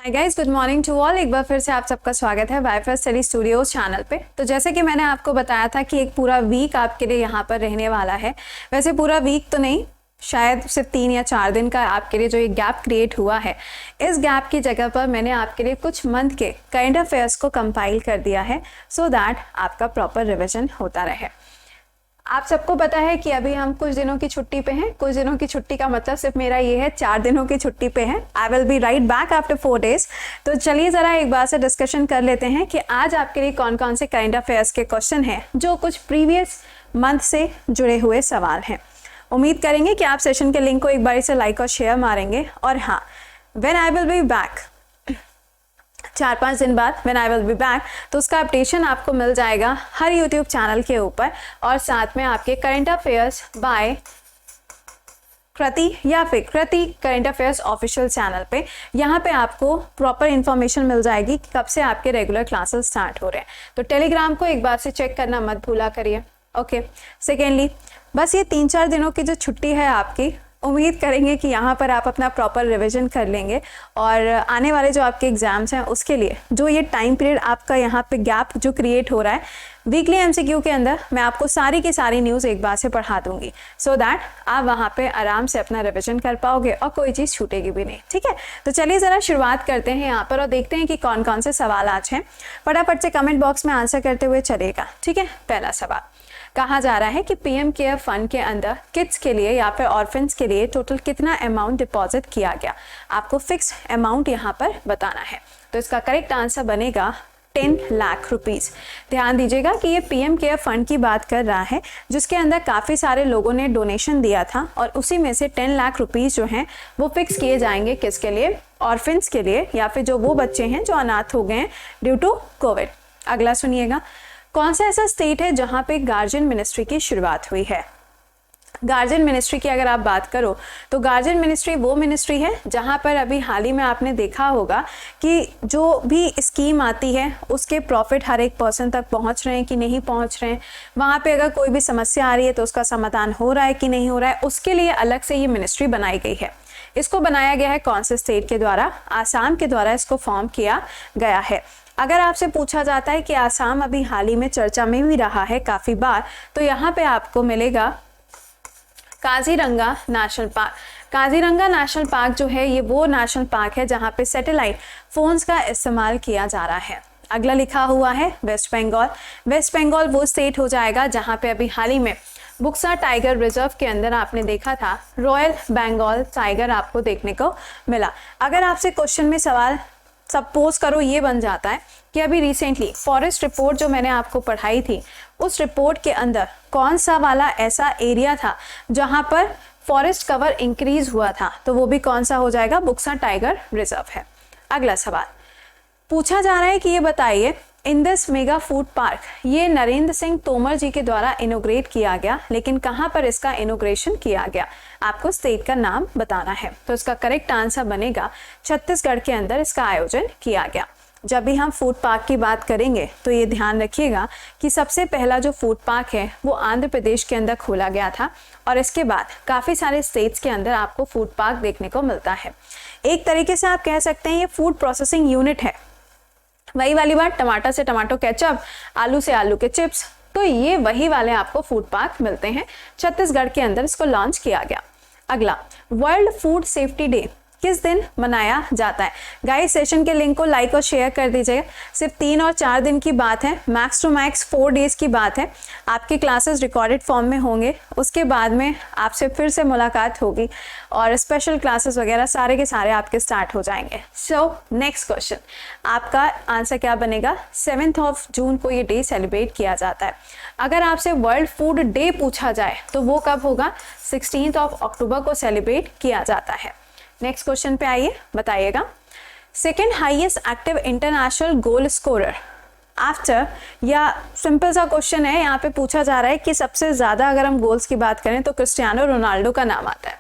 Hi guys, good morning to all. एक बार फिर से आप सबका स्वागत है वाईफाई स्टडी स्टूडियोज चैनल पे। तो जैसे कि मैंने आपको बताया था कि एक पूरा वीक आपके लिए यहाँ पर रहने वाला है। वैसे पूरा वीक तो नहीं, शायद सिर्फ 3 या 4 दिन का आपके लिए जो ये गैप क्रिएट हुआ है, इस गैप की जगह पर मैंने आपके लिए कुछ मंथ के करंट अफेयर्स को कंपाइल कर दिया है सो दैट आपका प्रॉपर रिविजन होता रहे। आप सबको पता है कि अभी हम कुछ दिनों की छुट्टी पे हैं। कुछ दिनों की छुट्टी का मतलब सिर्फ मेरा ये है, 4 दिनों की छुट्टी पे है। I will be right back after 4 days. तो चलिए ज़रा एक बार से डिस्कशन कर लेते हैं कि आज आपके लिए कौन कौन से करंट अफेयर्स के क्वेश्चन हैं जो कुछ प्रीवियस मंथ से जुड़े हुए सवाल हैं। उम्मीद करेंगे कि आप सेशन के लिंक को एक बार से लाइक और शेयर मारेंगे। और हाँ, when I will be back, 4-5 दिन बाद when I will be back, तो उसका अपडेशन आपको मिल जाएगा हर यूट्यूब चैनल के ऊपर, और साथ में आपके करंट अफेयर्स बाय कृति या फिर कृति करंट अफेयर्स ऑफिशियल चैनल पे। यहाँ पे आपको प्रॉपर इन्फॉर्मेशन मिल जाएगी कि कब से आपके रेगुलर क्लासेस स्टार्ट हो रहे हैं। तो टेलीग्राम को एक बार से चेक करना मत भूला करिए। ओके, सेकेंडली, बस ये 3-4 दिनों की जो छुट्टी है आपकी, उम्मीद करेंगे कि यहाँ पर आप अपना प्रॉपर रिवीजन कर लेंगे और आने वाले जो आपके एग्जाम्स हैं उसके लिए जो ये टाइम पीरियड आपका यहाँ पे गैप जो क्रिएट हो रहा है, वीकली एमसीक्यू के अंदर मैं आपको सारी की सारी न्यूज़ एक बार से पढ़ा दूंगी सो दैट आप वहाँ पे आराम से अपना रिवीजन कर पाओगे और कोई चीज़ छूटेगी भी नहीं। ठीक है, तो चलिए ज़रा शुरुआत करते हैं यहाँ पर और देखते हैं कि कौन कौन से सवाल आज हैं। फटाफट से कमेंट बॉक्स में आंसर करते हुए चलेगा। ठीक है, पहला सवाल कहा जा रहा है कि पीएम केयर फंड के अंदर किड्स के लिए या फिर ऑर्फन्स के लिए टोटल कितना अमाउंट डिपॉजिट किया गया। आपको फिक्स अमाउंट यहाँ पर बताना है। तो इसका करेक्ट आंसर बनेगा 10 लाख रुपीज़। ध्यान दीजिएगा कि ये पीएम केयर फंड की बात कर रहा है जिसके अंदर काफ़ी सारे लोगों ने डोनेशन दिया था और उसी में से 10 लाख रुपीज़ जो हैं वो फिक्स किए जाएंगे किसके लिए, ऑर्फन्स के लिए, या फिर जो वो बच्चे हैं जो अनाथ हो गए हैं ड्यू टू कोविड। अगला सुनिएगा, कौन सा ऐसा स्टेट है जहां पे गार्जियन मिनिस्ट्री की शुरुआत हुई है। गार्जियन मिनिस्ट्री की अगर आप बात करो तो गार्जियन मिनिस्ट्री वो मिनिस्ट्री है जहां पर अभी हाल ही में आपने देखा होगा कि जो भी स्कीम आती है उसके प्रॉफिट हर एक पर्सन तक पहुंच रहे हैं कि नहीं पहुंच रहे हैं। वहां पे अगर कोई भी समस्या आ रही है तो उसका समाधान हो रहा है कि नहीं हो रहा है, उसके लिए अलग से ये मिनिस्ट्री बनाई गई है। इसको बनाया गया है कौन से स्टेट के द्वारा? आसाम के द्वारा इसको फॉर्म किया गया है। अगर आपसे पूछा जाता है कि आसाम अभी हाल ही में चर्चा में भी रहा है काफ़ी बार, तो यहाँ पे आपको मिलेगा Kaziranga national park. Kaziranga national park जो है ये वो नेशनल पार्क है जहाँ पे सैटेलाइट फोन्स का इस्तेमाल किया जा रहा है। अगला लिखा हुआ है वेस्ट बंगाल। वेस्ट बंगाल वो स्टेट हो जाएगा जहाँ पे अभी हाल ही में बुक्सा टाइगर रिजर्व के अंदर आपने देखा था रॉयल बंगाल टाइगर आपको देखने को मिला। अगर आपसे क्वेश्चन में सवाल सपोज करो ये बन जाता है कि अभी रिसेंटली फॉरेस्ट रिपोर्ट जो मैंने आपको पढ़ाई थी उस रिपोर्ट के अंदर कौन सा वाला ऐसा एरिया था जहां पर फॉरेस्ट कवर इंक्रीज हुआ था, तो वो भी कौन सा हो जाएगा, बुक्सा टाइगर रिजर्व है। अगला सवाल पूछा जा रहा है कि ये बताइए, in this mega food park ये नरेंद्र सिंह तोमर जी के द्वारा इनोग्रेट किया गया, लेकिन कहाँ पर इसका इनोग्रेशन किया गया, आपको स्टेट का नाम बताना है। तो इसका करेक्ट आंसर बनेगा छत्तीसगढ़ के अंदर इसका आयोजन किया गया। जब भी हम फूड पार्क की बात करेंगे तो ये ध्यान रखिएगा कि सबसे पहला जो फूड पार्क है वो आंध्र प्रदेश के अंदर खोला गया था और इसके बाद काफ़ी सारे स्टेट्स के अंदर आपको फूड पार्क देखने को मिलता है। एक तरीके से आप कह सकते हैं ये फूड प्रोसेसिंग यूनिट है। वही वाली बात, टमाटर से टमाटो केचप, आलू से आलू के चिप्स, तो ये वही वाले आपको फूड पार्क मिलते हैं। छत्तीसगढ़ के अंदर इसको लॉन्च किया गया। अगला, वर्ल्ड फूड सेफ्टी डे किस दिन मनाया जाता है। गाइस, सेशन के लिंक को लाइक और शेयर कर दीजिएगा। सिर्फ 3 और 4 दिन की बात है, मैक्स टू मैक्स 4 डेज की बात है। आपके क्लासेस रिकॉर्डेड फॉर्म में होंगे, उसके बाद में आपसे फिर से मुलाकात होगी और स्पेशल क्लासेस वगैरह सारे के सारे आपके स्टार्ट हो जाएंगे। सो नेक्स्ट क्वेश्चन, आपका आंसर क्या बनेगा? 7 जून को ये डे सेलिब्रेट किया जाता है। अगर आपसे वर्ल्ड फूड डे पूछा जाए तो वो कब होगा? 16 अक्टूबर को सेलिब्रेट किया जाता है। नेक्स्ट क्वेश्चन पे आइए, बताइएगा, second highest active international goal scorer after, या सिंपल सा क्वेश्चन है, यहाँ पे पूछा जा रहा है कि सबसे ज़्यादा अगर हम गोल्स की बात करें तो क्रिस्टियानो रोनाल्डो का नाम आता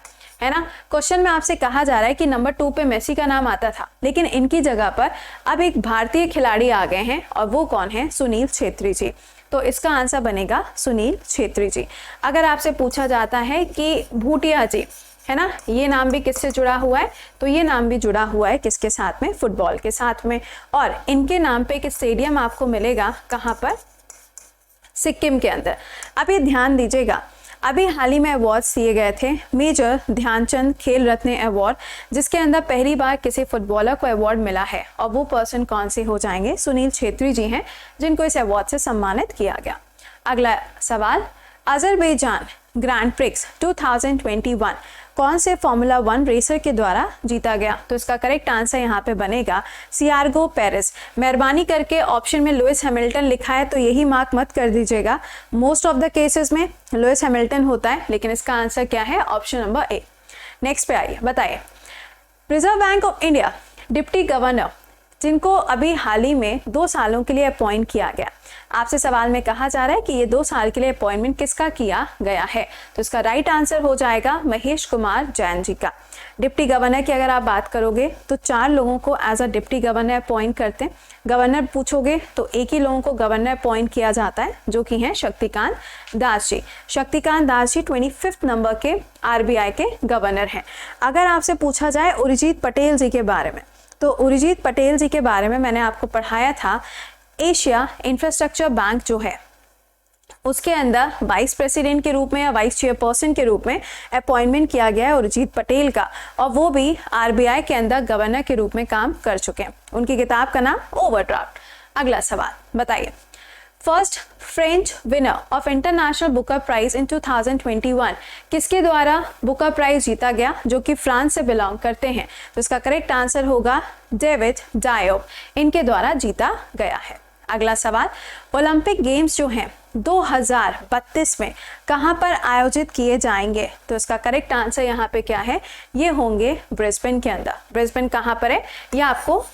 है ना। क्वेश्चन में आपसे कहा जा रहा है कि नंबर 2 पे मेसी का नाम आता था, लेकिन इनकी जगह पर अब एक भारतीय खिलाड़ी आ गए हैं और वो कौन है? सुनील छेत्री जी। तो इसका आंसर बनेगा सुनील छेत्री जी। अगर आपसे पूछा जाता है कि भूटिया जी है ना, ये नाम भी किससे जुड़ा हुआ है, तो ये नाम भी जुड़ा हुआ है किसके साथ में, फुटबॉल के साथ में। और इनके नाम पे एक स्टेडियम आपको मिलेगा कहाँ पर, सिक्किम के अंदर। अब ये ध्यान दीजिएगा, अभी हाल ही में अवार्ड्स दिए गए थे, मेजर ध्यानचंद खेल रत्न अवार्ड, जिसके अंदर पहली बार किसी फुटबॉलर को अवार्ड मिला है। और वो पर्सन कौन से हो जाएंगे, सुनील छेत्री जी हैं, जिनको इस अवार्ड से सम्मानित किया गया। अगला सवाल, अजरबैजान ग्रैंड प्रिक्स 2021 कौन से फॉर्मूला 1 रेसर के द्वारा जीता गया, तो इसका करेक्ट आंसर यहाँ पे बनेगा सियार्गो पेरेस। मेहरबानी करके ऑप्शन में लुइस हैमिल्टन लिखा है तो यही मार्क मत कर दीजिएगा, मोस्ट ऑफ द केसेस में लुइस हैमिल्टन होता है, लेकिन इसका आंसर क्या है, ऑप्शन नंबर ए। नेक्स्ट पे आइए, बताइए reserve bank of India deputy governor जिनको अभी हाल ही में 2 सालों के लिए अपॉइंट किया गया, आपसे सवाल में कहा जा रहा है कि ये 2 साल के लिए अपॉइंटमेंट किसका किया गया है, तो इसका राइट आंसर हो जाएगा महेश कुमार जैन जी का। डिप्टी गवर्नर की अगर आप बात करोगे तो 4 लोगों को as a deputy governor appoint करते हैं। गवर्नर पूछोगे तो एक ही लोगों को गवर्नर अपॉइंट किया जाता है, जो कि हैं शक्तिकांत दास जी। शक्तिकांत दास जी 25 नंबर के RBI के गवर्नर हैं। अगर आपसे पूछा जाए उर्जित पटेल जी के बारे में, तो उर्जित पटेल जी के बारे में मैंने आपको पढ़ाया था, एशिया इंफ्रास्ट्रक्चर बैंक जो है उसके अंदर वाइस प्रेसिडेंट के रूप में या वाइस चेयरपर्सन के रूप में अपॉइंटमेंट किया गया है उर्जित पटेल का, और वो भी RBI के अंदर गवर्नर के रूप में काम कर चुके हैं। उनकी किताब का नाम ओवरड्राफ्ट। अगला सवाल, बताइए first French winner of International Booker Prize in 2021 किसके द्वारा बुकर प्राइज जीता गया, जो कि फ्रांस से बिलोंग करते हैं, तो इसका करेक्ट आंसर होगा डेविड डायोब, इनके द्वारा जीता गया है। अगला सवाल, ओलंपिक गेम्स जो हैं 2032 में कहाँ पर आयोजित किए जाएंगे, तो इसका करेक्ट आंसर यहाँ पे क्या है, ये होंगे ब्रिस्बेन के अंदर। ब्रिस्बेन कहाँ पर है, ये आपको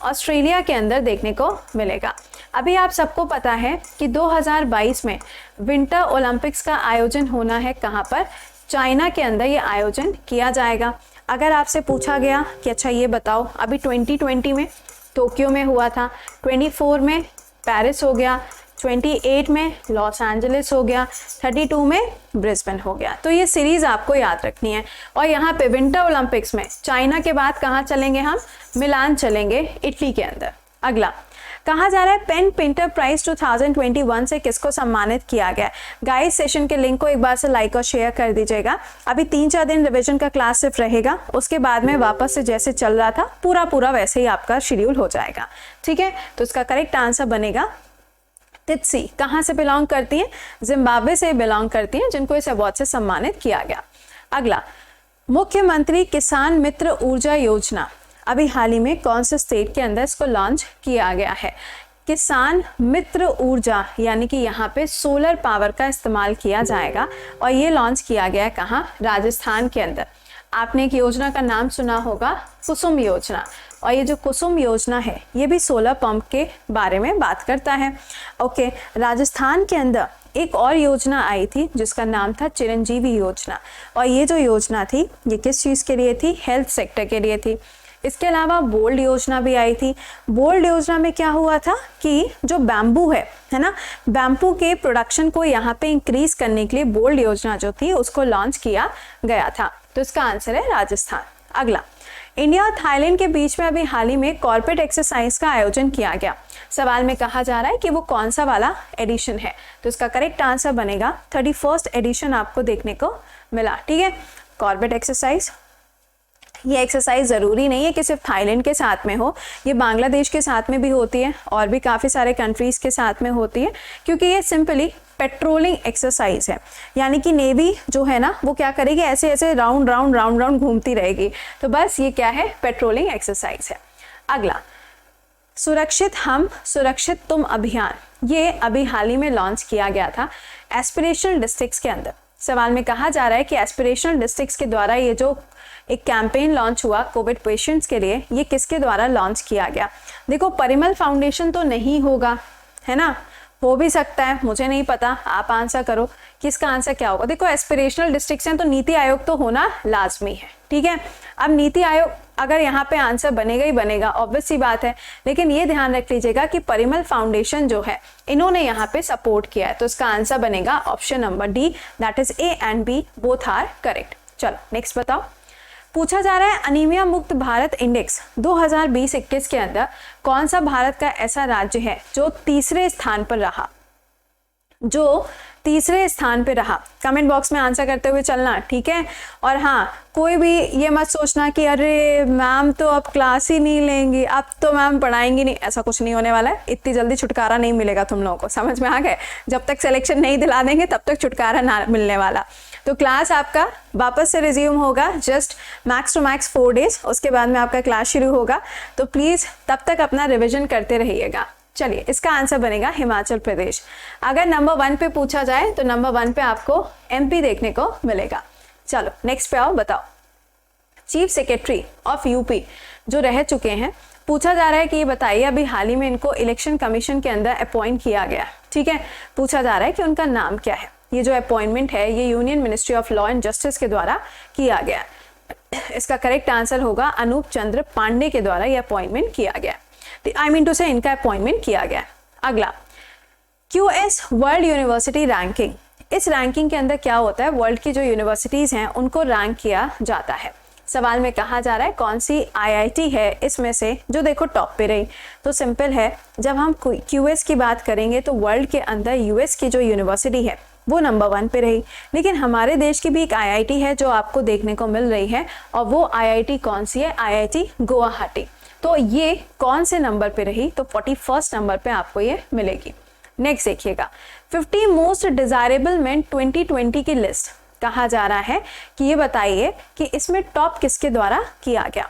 ऑस्ट्रेलिया के अंदर देखने को मिलेगा। अभी आप सबको पता है कि 2022 में विंटर ओलंपिक्स का आयोजन होना है कहाँ पर, चाइना के अंदर ये आयोजन किया जाएगा। अगर आपसे पूछा गया कि अच्छा ये बताओ, अभी 2020 में टोक्यो में हुआ था, 24 में पेरिस हो गया, 28 में लॉस एंजलिस हो गया, 32 में ब्रिस्बेन हो गया, तो ये सीरीज आपको याद रखनी है। और यहाँ पे विंटर ओलंपिक्स में चाइना के बाद कहाँ चलेंगे हम, मिलान चलेंगे, इटली के अंदर। अगला कहा जा रहा है पेन पिंटर प्राइज 2021 से किसको सम्मानित किया गया। गाइस सेशन के लिंक को एक बार से लाइक और शेयर कर दीजिएगा। अभी 3-4 दिन रिवीजन का क्लास सिर्फ रहेगा, उसके बाद में वापस से जैसे चल रहा था पूरा वैसे ही आपका शेड्यूल हो जाएगा, ठीक है। तो इसका करेक्ट आंसर बनेगा तित्सी। कहाँ से बिलोंग करती हैं, जिम्बाब्वे से बिलोंग करती हैं, जिनको इस अवार्ड से सम्मानित किया गया। अगला, मुख्यमंत्री किसान मित्र ऊर्जा योजना अभी हाल ही में कौन से स्टेट के अंदर इसको लॉन्च किया गया है। किसान मित्र ऊर्जा यानी कि यहाँ पे सोलर पावर का इस्तेमाल किया जाएगा, और ये लॉन्च किया गया है कहाँ, राजस्थान के अंदर। आपने एक योजना का नाम सुना होगा, कुसुम योजना, और ये जो कुसुम योजना है ये भी सोलर पंप के बारे में बात करता है। ओके, राजस्थान के अंदर एक और योजना आई थी जिसका नाम था चिरंजीवी योजना, और ये जो योजना थी ये किस चीज़ के लिए थी, हेल्थ सेक्टर के लिए थी। इसके अलावा बोल्ड योजना भी आई थी। बोल्ड योजना में क्या हुआ था कि जो बैम्बू है ना, बैम्बू के प्रोडक्शन को यहाँ पे इंक्रीज करने के लिए बोल्ड योजना जो थी उसको लॉन्च किया गया था, तो इसका आंसर है राजस्थान। अगला, इंडिया और थाईलैंड के बीच में अभी हाल ही में कॉर्पोरेट एक्सरसाइज का आयोजन किया गया। सवाल में कहा जा रहा है कि वो कौन सा वाला एडिशन है, तो इसका करेक्ट आंसर बनेगा 31st एडिशन आपको देखने को मिला, ठीक है। कॉर्पोरेट एक्सरसाइज, ये एक्सरसाइज ज़रूरी नहीं है कि सिर्फ थाईलैंड के साथ में हो, ये बांग्लादेश के साथ में भी होती है और भी काफ़ी सारे कंट्रीज़ के साथ में होती है, क्योंकि ये सिंपली पेट्रोलिंग एक्सरसाइज है। यानी कि नेवी जो है ना वो क्या करेगी, ऐसे ऐसे राउंड राउंड घूमती रहेगी, तो बस ये क्या है, पेट्रोलिंग एक्सरसाइज है। अगला, सुरक्षित हम सुरक्षित तुम अभियान, ये अभी हाल ही में लॉन्च किया गया था एस्पिरेशनल डिस्ट्रिक्ट्स के अंदर। सवाल में कहा जा रहा है कि एस्पिरेशनल डिस्ट्रिक्ट्स के द्वारा ये जो एक कैंपेन लॉन्च हुआ कोविड पेशेंट्स के लिए, ये किसके द्वारा लॉन्च किया गया। देखो, परिमल फाउंडेशन तो नहीं होगा, है ना, हो भी सकता है, मुझे नहीं पता, आप आंसर करो कि इसका आंसर क्या होगा। देखो, एस्पिरेशनल डिस्ट्रिक्ट्स हैं तो नीति आयोग तो होना लाजमी है, ठीक है। अब नीति आयोग अगर यहाँ पे आंसर बनेगा ही बनेगा, ऑब्वियस सी बात है, लेकिन ये ध्यान रख लीजिएगा कि परिमल फाउंडेशन जो है इन्होंने यहाँ पे सपोर्ट किया है, तो इसका आंसर बनेगा option number D, that is A and B both are correct. चलो नेक्स्ट बताओ। पूछा जा रहा है अनीमिया मुक्त भारत इंडेक्स 2020-21 के अंदर कौन सा भारत का ऐसा राज्य है जो तीसरे स्थान पर रहा, जो तीसरे स्थान पे रहा। कमेंट बॉक्स में आंसर करते हुए चलना, ठीक है। और हाँ, कोई भी ये मत सोचना कि अरे मैम तो अब क्लास ही नहीं लेंगी, अब तो मैम पढ़ाएंगी नहीं, ऐसा कुछ नहीं होने वाला है। इतनी जल्दी छुटकारा नहीं मिलेगा तुम लोगों को, समझ में आ गए। जब तक सिलेक्शन नहीं दिला देंगे तब तक छुटकारा ना मिलने वाला। तो क्लास आपका वापस से रिज्यूम होगा just max to max 4 days, उसके बाद में आपका क्लास शुरू होगा। तो प्लीज़ तब तक अपना रिविजन करते रहिएगा। चलिए, इसका आंसर बनेगा हिमाचल प्रदेश। अगर नंबर 1 पे पूछा जाए तो नंबर 1 पे आपको MP देखने को मिलेगा। चलो नेक्स्ट पे आओ, बताओ। चीफ सेक्रेटरी ऑफ यूपी जो रह चुके हैं, पूछा जा रहा है कि ये बताइए अभी हाल ही में इनको इलेक्शन कमीशन के अंदर अपॉइंट किया गया, ठीक है। पूछा जा रहा है कि उनका नाम क्या है। ये जो अपॉइंटमेंट है ये union ministry of law and justice के द्वारा किया गया। इसका करेक्ट आंसर होगा अनूप चंद्र पांडे के द्वारा ये अपॉइंटमेंट किया गया। आई मीन टू से इनका अपॉइंटमेंट किया गया। अगला, QS वर्ल्ड यूनिवर्सिटी रैंकिंग। इस रैंकिंग के अंदर क्या होता है, वर्ल्ड की जो यूनिवर्सिटीज हैं उनको रैंक किया जाता है। सवाल में कहा जा रहा है कौन सी IIT है इसमें से जो देखो टॉप पे रही। तो सिंपल है, जब हम QS की बात करेंगे तो वर्ल्ड के अंदर US की जो यूनिवर्सिटी है वो नंबर 1 पे रही, लेकिन हमारे देश की भी एक IIT है जो आपको देखने को मिल रही है, और वो IIT कौन सी है, IIT गुवाहाटी। तो ये कौन से नंबर पे रही, तो 41 नंबर पे आपको ये मिलेगी। नेक्स्ट देखिएगा, 50 मोस्ट डिजायरेबल मेन 2020 की लिस्ट। कहा जा रहा है कि ये बताइए कि इसमें टॉप किसके द्वारा किया गया,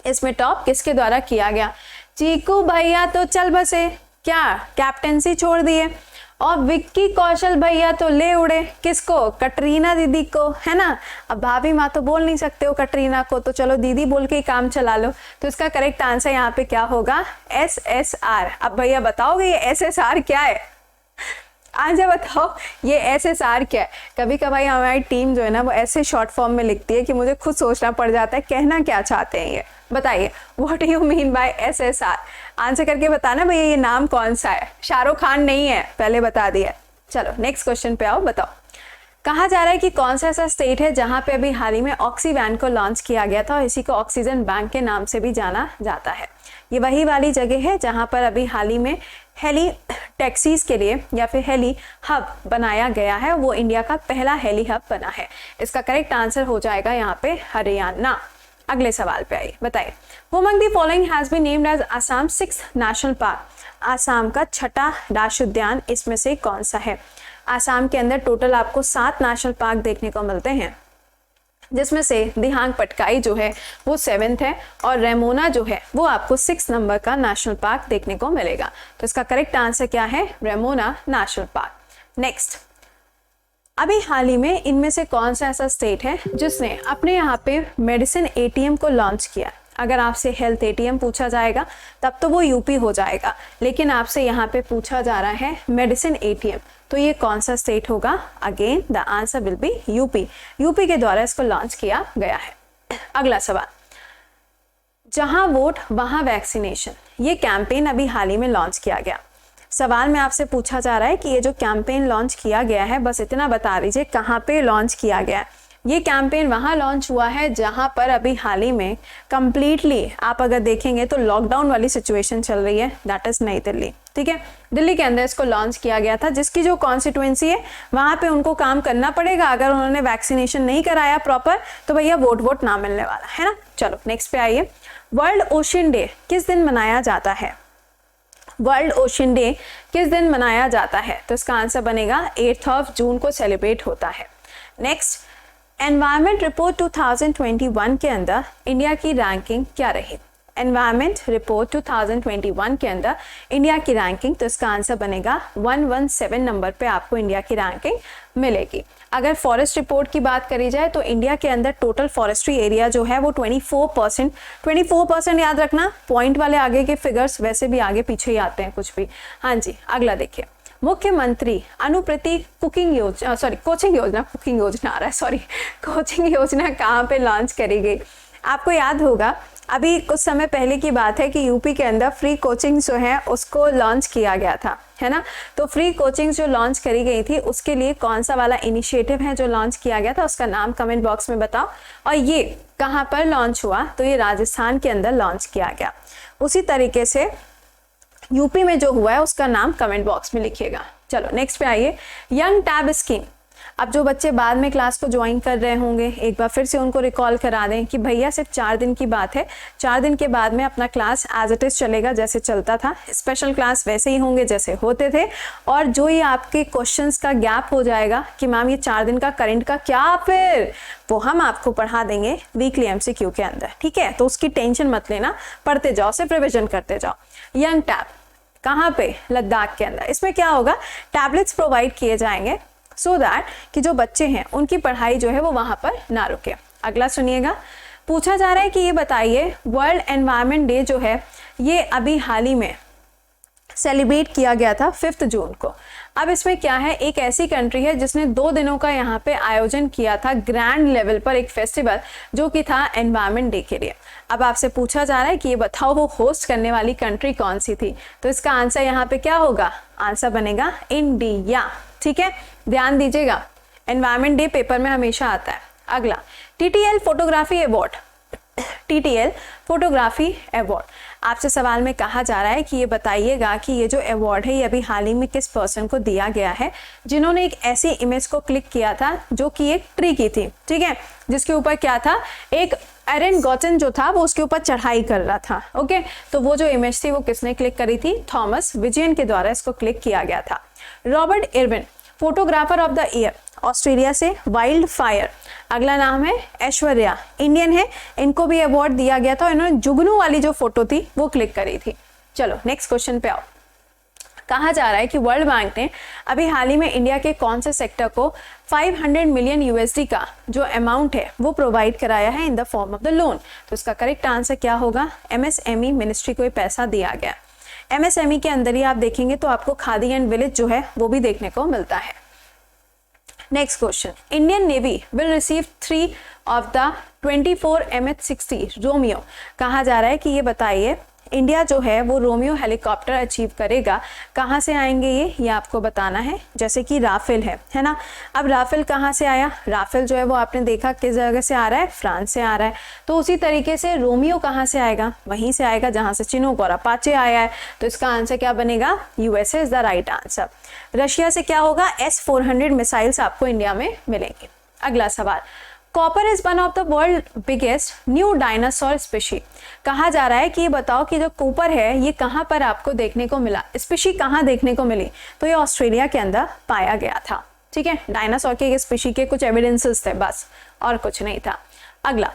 इसमें टॉप किसके द्वारा किया गया। चीकू भैया तो चल बसे, क्या कैप्टेंसी छोड़ दिए, और विक्की कौशल भैया तो ले उड़े किसको, कटरीना दीदी को, है ना। अब भाभी माँ तो बोल नहीं सकते हो कटरीना को, तो चलो दीदी बोल के ही काम चला लो। तो इसका करेक्ट आंसर यहाँ पे क्या होगा, SSR। अब भैया बताओगे ये SSR क्या है, आंसर बताओ ये SSR क्या है। कभी कभार हमारी टीम जो है ना वो ऐसे शॉर्ट फॉर्म में लिखती है कि मुझे खुद सोचना पड़ जाता है कहना क्या चाहते हैं ये। बताइए what you mean by SSR, answer करके बताना भैया ये नाम कौन सा है। शाहरुख खान नहीं है, पहले बता दिया। चलो नेक्स्ट क्वेश्चन पे आओ, बताओ। कहा जा रहा है कि कौन सा ऐसा स्टेट है जहां पे अभी हाल ही में ऑक्सीवैन को लॉन्च किया गया था और इसी को ऑक्सीजन बैंक के नाम से भी जाना जाता है। ये वही वाली जगह है जहां पर अभी हाल ही में हेली टैक्सीज के लिए या फिर हेली हब बनाया गया है, वो इंडिया का पहला हेली हब बना है। इसका करेक्ट आंसर हो जाएगा यहाँ पे हरियाणा। अगले सवाल पे आइए, बताइए। Who among the following has been named as Assam 6th national park. Assam का 6ठा राष्ट्रीय उद्यान इसमें से कौन सा है। आसाम के अंदर टोटल आपको 7 नेशनल पार्क देखने को मिलते हैं, जिसमें से दिहांग पटकाई जो है वो 7th है और रेमोना जो है वो आपको 6 नंबर का नेशनल पार्क देखने को मिलेगा। तो इसका करेक्ट आंसर क्या है, रेमोना नेशनल पार्क। नेक्स्ट, अभी हाल ही में इनमें से कौन सा ऐसा स्टेट है जिसने अपने यहाँ पे मेडिसिन ATM को लॉन्च किया। अगर आपसे हेल्थ ATM पूछा जाएगा तब तो वो यूपी हो जाएगा, लेकिन आपसे यहाँ पे पूछा जा रहा है मेडिसिन ATM, तो ये कौन सा स्टेट होगा। Again the answer will be UP. UP के द्वारा इसको लॉन्च किया गया है। अगला सवाल, जहां वोट वहां वैक्सीनेशन, ये कैंपेन अभी हाल ही में लॉन्च किया गया। सवाल में आपसे पूछा जा रहा है कि ये जो कैंपेन लॉन्च किया गया है, बस इतना बता दीजिए कहाँ पे लॉन्च किया गया है। ये कैंपेन वहाँ लॉन्च हुआ है जहाँ पर अभी हाल ही में कंप्लीटली आप अगर देखेंगे तो लॉकडाउन वाली सिचुएशन चल रही है, दैट इज नई दिल्ली। ठीक है, दिल्ली के अंदर इसको लॉन्च किया गया था, जिसकी जो कॉन्स्टिट्यूएंसी है वहाँ पे उनको काम करना पड़ेगा। अगर उन्होंने वैक्सीनेशन नहीं कराया प्रॉपर तो भैया वोट ना मिलने वाला है ना। चलो नेक्स्ट पे आइए। वर्ल्ड ओशियन डे किस दिन मनाया जाता है। वर्ल्ड ओशियन डे किस दिन मनाया जाता है, तो इसका आंसर बनेगा 8 जून को सेलिब्रेट होता है। नेक्स्ट, एनवायरमेंट रिपोर्ट 2021 के अंदर इंडिया की रैंकिंग क्या रही। एनवायरमेंट रिपोर्ट 2021 के अंदर इंडिया की रैंकिंग, तो इसका आंसर बनेगा 117 नंबर पे आपको इंडिया की रैंकिंग मिलेगी। अगर फॉरेस्ट रिपोर्ट की बात करी जाए तो इंडिया के अंदर टोटल फॉरेस्ट्री एरिया जो है वो 24% याद रखना, पॉइंट वाले आगे के फिगर्स वैसे भी आगे पीछे ही आते हैं कुछ भी। हाँ जी, अगला देखिए। मुख्यमंत्री अनुप्रति कोचिंग योजना कहाँ पे लॉन्च करी गई। आपको याद होगा अभी कुछ समय पहले की बात है कि यूपी के अंदर फ्री कोचिंग जो है उसको लॉन्च किया गया था, है ना। तो फ्री कोचिंग जो लॉन्च करी गई थी उसके लिए कौन सा वाला इनिशिएटिव है जो लॉन्च किया गया था, उसका नाम कमेंट बॉक्स में बताओ। और ये कहाँ पर लॉन्च हुआ, तो ये राजस्थान के अंदर लॉन्च किया गया। उसी तरीके से यूपी में जो हुआ है उसका नाम कमेंट बॉक्स में लिखिएगा। चलो नेक्स्ट पे आइए, यंग टैब स्कीम। अब जो बच्चे बाद में क्लास को ज्वाइन कर रहे होंगे, एक बार फिर से उनको रिकॉल करा दें कि भैया सिर्फ 4 दिन की बात है, 4 दिन के बाद में अपना क्लास एज इट इज चलेगा जैसे चलता था, स्पेशल क्लास वैसे ही होंगे जैसे होते थे। और जो ये आपके क्वेश्चंस का गैप हो जाएगा कि मैम ये 4 दिन का करंट का क्या, फिर वो हम आपको पढ़ा देंगे वीकली एमसीक्यू के अंदर, ठीक है। तो उसकी टेंशन मत लेना, पढ़ते जाओ, सिर्फ रिविजन करते जाओ। यंग टैब कहाँ पे, लद्दाख के अंदर। इसमें क्या होगा, टैबलेट्स प्रोवाइड किए जाएंगे सो दैट कि जो बच्चे हैं उनकी पढ़ाई जो है वो वहाँ पर ना रुके। अगला सुनिएगा, पूछा जा रहा है कि ये बताइए वर्ल्ड एनवायरनमेंट डे जो है ये अभी हाल ही में सेलिब्रेट किया गया था 5 जून को। अब इसमें क्या है, एक ऐसी कंट्री है जिसने 2 दिनों का यहाँ पे आयोजन किया था ग्रैंड लेवल पर एक फेस्टिवल जो कि था एनवायरनमेंट डे के लिए। अब आपसे पूछा जा रहा है कि ये बताओ वो होस्ट करने वाली कंट्री कौन सी थी, तो इसका आंसर यहाँ पे क्या होगा, आंसर बनेगा इंडिया, ठीक है। ध्यान दीजिएगा, एनवायरनमेंट डे पेपर में हमेशा आता है। अगला, TTL photography award. TTL photography award, आपसे सवाल में कहा जा रहा है कि ये बताइएगा कि ये जो अवार्ड है ये अभी हाल ही में किस पर्सन को दिया गया है जिन्होंने एक ऐसी इमेज को क्लिक किया था जो कि एक ट्री की थी, ठीक है, जिसके ऊपर क्या था, एक एरन गॉटन जो था वो उसके ऊपर चढ़ाई कर रहा था। ओके, तो वो जो इमेज थी वो किसने क्लिक करी थी, थॉमस विजयन के द्वारा इसको क्लिक किया गया था। Robert Irwin photographer of the year, Australia से, वाइल्ड फायर। अगला नाम है ऐश्वर्या, इंडियन है, इनको भी अवार्ड दिया गया था, इन्होंने जुगनू वाली जो फोटो थी वो क्लिक करी थी। चलो नेक्स्ट क्वेश्चन पे आओ। कहा जा रहा है कि वर्ल्ड बैंक ने अभी हाल ही में इंडिया के कौन से सेक्टर को 500 मिलियन यूएसडी का जो अमाउंट है वो प्रोवाइड कराया है in the form of the loan. तो इसका करेक्ट आंसर क्या होगा, एमएसएमई मिनिस्ट्री को ये पैसा दिया गया। एमएसएमई के अंदर ही आप देखेंगे तो आपको खादी एंड विलेज जो है वो भी देखने को मिलता है। Next question, Indian navy will receive 3 of the 24 MH-60 Romeo. कहा जा रहा है कि ये बताइए इंडिया जो है वो रोमियो हेलीकॉप्टर अचीव करेगा, कहाँ से आएंगे ये आपको बताना है। जैसे कि राफेल है ना। अब राफेल कहाँ से आया, राफेल जो है वो आपने देखा किस जगह से आ रहा है, फ्रांस से आ रहा है। तो उसी तरीके से रोमियो कहाँ से आएगा, वहीं से आएगा जहाँ से चिनूक और अपाचे आया है। तो इसका आंसर क्या बनेगा, USA is the right answer. Russia से क्या होगा, S-400 मिसाइल्स आपको इंडिया में मिलेंगे। अगला सवाल, copper is one of the world biggest new dinosaur species. कहा जा रहा है कि ये बताओ कि जो कॉपर है ये कहाँ पर आपको देखने को मिला, स्पीशी कहाँ देखने को मिली, तो ये ऑस्ट्रेलिया के अंदर पाया गया था, ठीक है। डायनासोर के स्पीशी के कुछ एविडेंसेस थे बस, और कुछ नहीं था। अगला,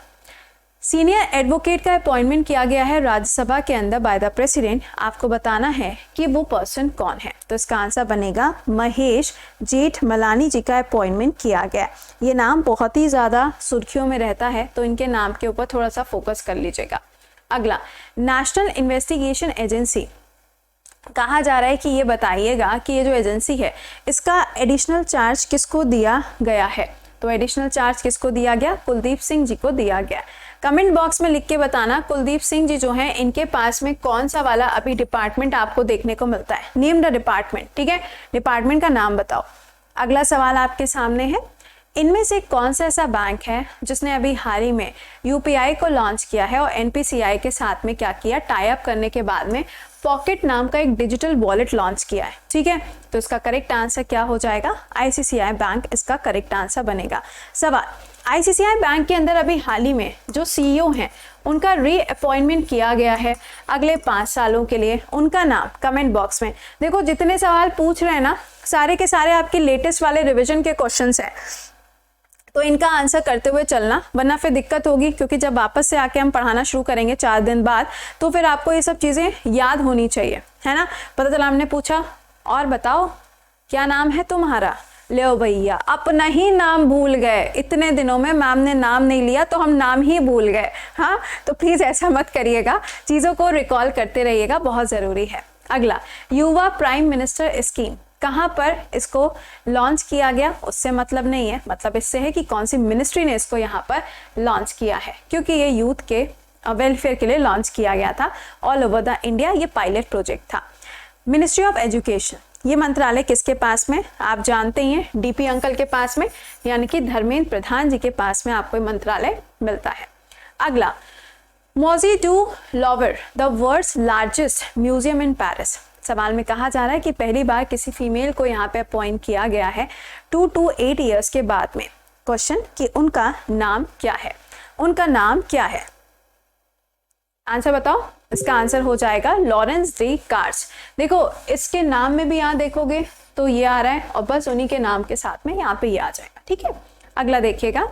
सीनियर एडवोकेट का अपॉइंटमेंट किया गया है राज्यसभा के अंदर बाय द प्रेसिडेंट। आपको बताना है कि वो पर्सन कौन है। तो इसका आंसर बनेगा महेश जेठमलानी जी का अपॉइंटमेंट किया गया। ये नाम बहुत ही ज़्यादा सुर्खियों में रहता है, तो इनके नाम के ऊपर थोड़ा सा फोकस कर लीजिएगा। अगला, नेशनल इन्वेस्टिगेशन एजेंसी। कहा जा रहा है कि ये बताइएगा कि ये जो एजेंसी है इसका एडिशनल चार्ज किसको दिया गया है। तो एडिशनल चार्ज किसको दिया गया, कुलदीप सिंह जी को दिया गया। कमेंट बॉक्स में लिख के बताना कुलदीप सिंह जी जो हैं इनके पास में कौन सा वाला अभी डिपार्टमेंट आपको देखने को मिलता है। नेम द डिपार्टमेंट, ठीक है, डिपार्टमेंट का नाम बताओ। अगला सवाल आपके सामने है, इनमें से कौन सा ऐसा बैंक है जिसने अभी हाल ही में यूपीआई को लॉन्च किया है और एनपीसीआई के साथ में क्या किया, टाई अप करने के बाद में पॉकेट नाम का एक डिजिटल वॉलेट लॉन्च किया है, ठीक है। तो इसका करेक्ट आंसर क्या हो जाएगा, आईसीसीआई बैंक इसका करेक्ट आंसर बनेगा। सवाल, आईसीसीआई बैंक के अंदर अभी हाल ही में जो सीईओ हैं उनका रीअपॉइंटमेंट किया गया है अगले 5 सालों के लिए। उनका नाम कमेंट बॉक्स में देखो, जितने सवाल पूछ रहे हैं ना सारे के सारे आपके लेटेस्ट वाले रिविजन के क्वेश्चंस हैं, तो इनका आंसर करते हुए चलना, वरना फिर दिक्कत होगी। क्योंकि जब वापस से आके हम पढ़ाना शुरू करेंगे 4 दिन बाद, तो फिर आपको ये सब चीज़ें याद होनी चाहिए, है ना। पता चला हमने पूछा और बताओ क्या नाम है तुम्हारा, ले भैया अपना ही नाम भूल गए, इतने दिनों में मैम ने नाम नहीं लिया तो हम नाम ही भूल गए। हाँ, तो प्लीज़ ऐसा मत करिएगा, चीज़ों को रिकॉल करते रहिएगा, बहुत ज़रूरी है। अगला, युवा प्राइम मिनिस्टर स्कीम, कहाँ पर इसको लॉन्च किया गया उससे मतलब नहीं है, मतलब इससे है कि कौन सी मिनिस्ट्री ने इसको यहाँ पर लॉन्च किया है, क्योंकि ये यूथ के वेलफेयर के लिए लॉन्च किया गया था ऑल ओवर द इंडिया। ये पायलट प्रोजेक्ट था। मिनिस्ट्री ऑफ एजुकेशन, ये मंत्रालय किसके पास में? आप जानते ही हैं, डीपी अंकल के पास में, यानी कि धर्मेंद्र प्रधान जी के पास में आपको मंत्रालय मिलता है। अगला, Musee du Louvre, the world's largest museum in Paris. सवाल में कहा जा रहा है कि पहली बार किसी फीमेल को यहाँ पे अपॉइंट किया गया है 2 to 8 ईयर्स के बाद में। क्वेश्चन कि उनका नाम क्या है? उनका नाम क्या है? आंसर बताओ। इसका आंसर हो जाएगा लॉरेंस डी कार्स। देखो इसके नाम में भी यहाँ देखोगे तो ये आ रहा है और बस उन्हीं के नाम के साथ में यहाँ पे ये आ जाएगा। ठीक है, अगला देखिएगा,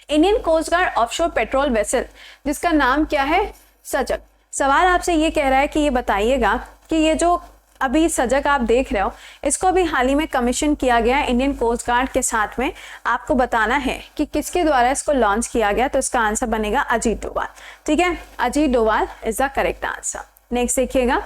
Indian Coast Guard offshore patrol vessel, जिसका नाम क्या है? सजग। सवाल आपसे ये कह रहा है कि ये बताइएगा कि ये जो अभी सजग आप देख रहे हो, इसको अभी हाल ही में कमीशन किया गया है इंडियन कोस्ट गार्ड के साथ में। आपको बताना है कि किसके द्वारा इसको लॉन्च किया गया, तो इसका आंसर बनेगा अजीत डोभाल। ठीक है, Ajit Doval is the correct answer. Next देखिएगा,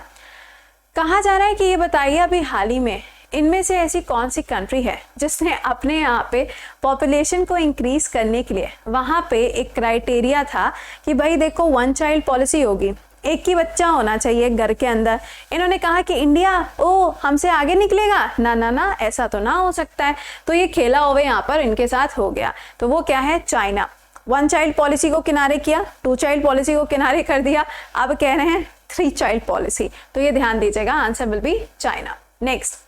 कहा जा रहा है कि ये बताइए अभी हाल ही में इनमें से ऐसी कौन सी कंट्री है जिसने अपने यहाँ पे पॉपुलेशन को इंक्रीज करने के लिए, वहाँ पे एक क्राइटेरिया था कि भाई देखो 1 चाइल्ड पॉलिसी होगी, एक ही बच्चा होना चाहिए घर के अंदर। इन्होंने कहा कि इंडिया ओ हमसे आगे निकलेगा, ना ना ना ऐसा तो ना हो सकता है। तो ये खेला हुआ यहाँ पर इनके साथ हो गया। तो वो क्या है? चाइना। 1 चाइल्ड पॉलिसी को किनारे किया, 2 चाइल्ड पॉलिसी को किनारे कर दिया, अब कह रहे हैं 3 चाइल्ड पॉलिसी। तो ये ध्यान दीजिएगा, answer will be China. Next,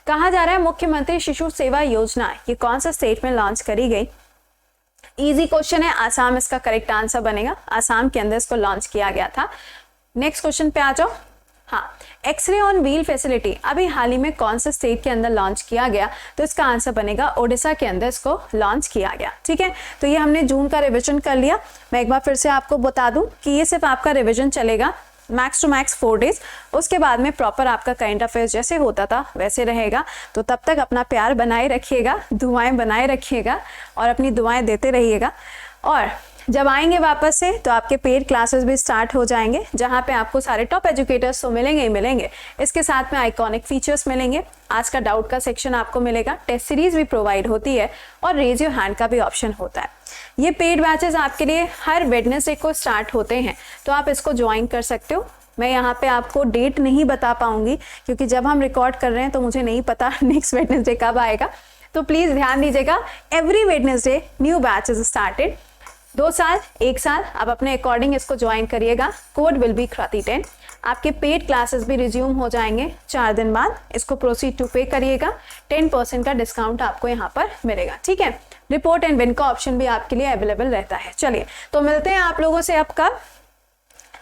कहा जा रहा है मुख्यमंत्री शिशु सेवा योजना ये कौन सा स्टेट में लॉन्च करी गई? इजी क्वेश्चन है, आसाम इसका करेक्ट आंसर बनेगा। आसाम के अंदर इसको लॉन्च किया गया था। नेक्स्ट क्वेश्चन पे आ जाओ। हाँ, एक्सरे ऑन व्हील फैसिलिटी अभी हाल ही में कौन से स्टेट के अंदर लॉन्च किया गया? तो इसका आंसर बनेगा ओडिशा के अंदर इसको लॉन्च किया गया। ठीक है, तो ये हमने जून का रिवीजन कर लिया। मैं एक बार फिर से आपको बता दूं कि ये सिर्फ आपका रिवीजन चलेगा मैक्स टू मैक्स 4 डेज। उसके बाद में प्रॉपर आपका करंट अफेयर्स जैसे होता था वैसे रहेगा। तो तब तक अपना प्यार बनाए रखिएगा, दुआएं बनाए रखिएगा और अपनी दुआएं देते रहिएगा। और जब आएंगे वापस से तो आपके पेड क्लासेस भी स्टार्ट हो जाएंगे, जहां पे आपको सारे टॉप एजुकेटर्स तो मिलेंगे ही मिलेंगे, इसके साथ में आइकॉनिक फीचर्स मिलेंगे। आज का डाउट का सेक्शन आपको मिलेगा, टेस्ट सीरीज भी प्रोवाइड होती है और रेज योर हैंड का भी ऑप्शन होता है। ये पेड बैचेस आपके लिए हर वेडनेसडे को स्टार्ट होते हैं, तो आप इसको ज्वाइन कर सकते हो। मैं यहाँ पे आपको डेट नहीं बता पाऊंगी क्योंकि जब हम रिकॉर्ड कर रहे हैं तो मुझे नहीं पता नेक्स्ट वेडनेसडे कब आएगा। तो प्लीज ध्यान दीजिएगा, every Wednesday new batch is started. 2 साल 1 साल आप अपने अकॉर्डिंग इसको ज्वाइन करिएगा। कोड विल बी कृति10। आपके पेड क्लासेस भी रिज्यूम हो जाएंगे 4 दिन बाद। इसको प्रोसीड टू पे करिएगा, 10% का डिस्काउंट आपको यहाँ पर मिलेगा। ठीक है, रिपोर्ट एंड विन का ऑप्शन भी आपके लिए अवेलेबल रहता है। चलिए तो मिलते हैं आप लोगों से आपका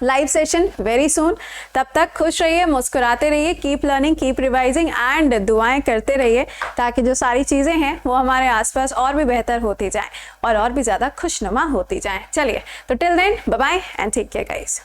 लाइव सेशन वेरी सून। तब तक खुश रहिए, मुस्कुराते रहिए, keep learning, keep revising and दुआएं करते रहिए ताकि जो सारी चीज़ें हैं वो हमारे आसपास और भी बेहतर होती जाए और भी ज़्यादा खुशनुमा होती जाए। चलिए तो till then bye bye and take care guys.